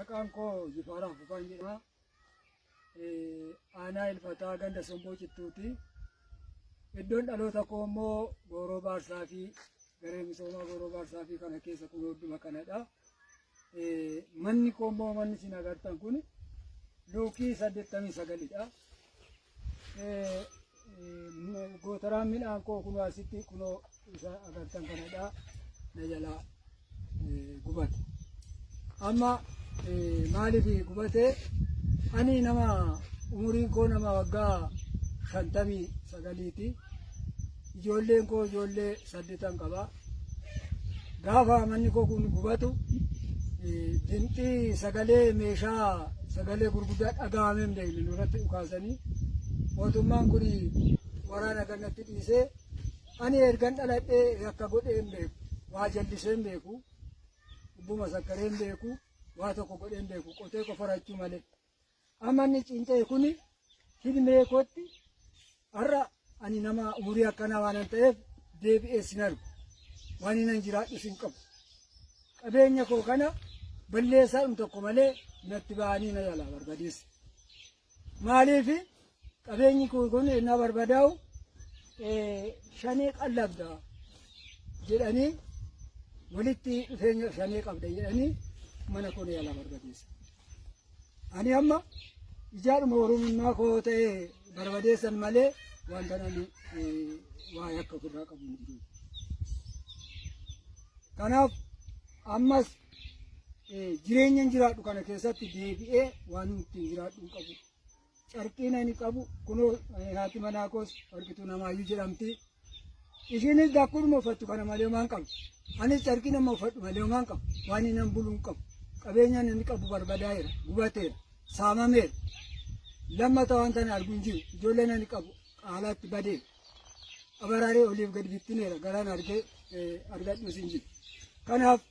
Maqaan koo Jifaaraaf Bufaan jedhama. Aanaa Ilfataa ganda Somboo Cittuuti. Iddoon dhaloota koo immoo Gooroo Baarsaa fi garee misoomaa Gooroo Baarsaa fi kana keessa Kunuudduma kanadha. Manni koo immoo manni isin agartan kun luukii 89dha. Gootaraan midhaan koo kun asitti kunoo isa agartan kanadha. Na jalaa gubate. Amma maaliif gubate? Ani nama umuriin koo nama waggaa 59ti. Ijoolleen koo ijoollee 8 qaba. Gaafa manni koo kun gubatu dinqii sagalee meeshaa sagalee gurguddaa dhaga'amee hin nurratti dhukaasanii mootummaan kun waraana kanatti dhiisee ani ergan dhaladhee akka godhee hin beeku, waa jallisee hin beeku, ubbuma sakkaree hin beeku, waa tokko godhee hin beeku, qotee qofarachuu malee. Amma inni cincee kun hilmee kootti har'a ani nama umurii akkanaa waan ta'eef deebi'ee sin argu. Waan inni jiraadhu sin qabu. Qabeenya koo kana balleessaa tokko malee natti ba'anii na jalaa barbadeessa. Maaliif qabeenyi kun na barbadaa'u shanee qallabda jedhanii walitti dhufeenya shanee qabda jedhanii mana koo na jalaa barbadeessa. Ani amma ijaaruma oromummaa koo ta'e barbadeessan malee wanta namni waa yakka ofirraa qabu hin jiru. Kanaaf ammas jireenya jiraadhu kana keessatti deebi'ee waan nuti jiraadhu hin qabu. Carqiin ani qabu kunoo haati manaa koos harkituu namaayyuu jedhamti. Ishiinis dakkuudhuma uffattu kana malee waan qabu. Anis carqii nama uffadhu malee waan qabu. Waan inni bulu hin qabu. Qabeenyaan inni qabu barbadaa'eera, gubateera, saamameera. Lammata wanta ani argu hin jiru. Ijoolleen ani qabu haalaatti badeera. Abaraaree oliif gadi bittineera. Garaan argadhus hin jiru. Kanaaf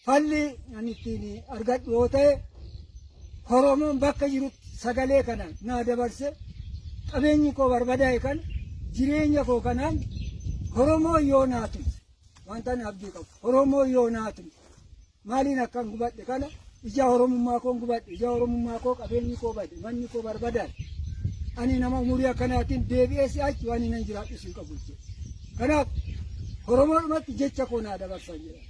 falli ani ittiin argadhu yoo ta'e Oromoon bakka jirutti sagalee kana naa dabarse qabeenyi koo barbadaa'e kana jireenya koo kanaan Oromoo yoo naa tumse wanta ani abdii qabu Oromoo yoo naa tumse maaliin akkan gubadhe kana ija Oromummaa koo gubadhe ija Oromummaa koo qabeenyi koo bade manni koo barbadaa'e ani nama umurii akkanaatiin deebi'ee si'achi waan hin jiraadhu sin qabu jechuudha. Kanaaf Oromoodhumatti jecha koo naa dabarsan jedha.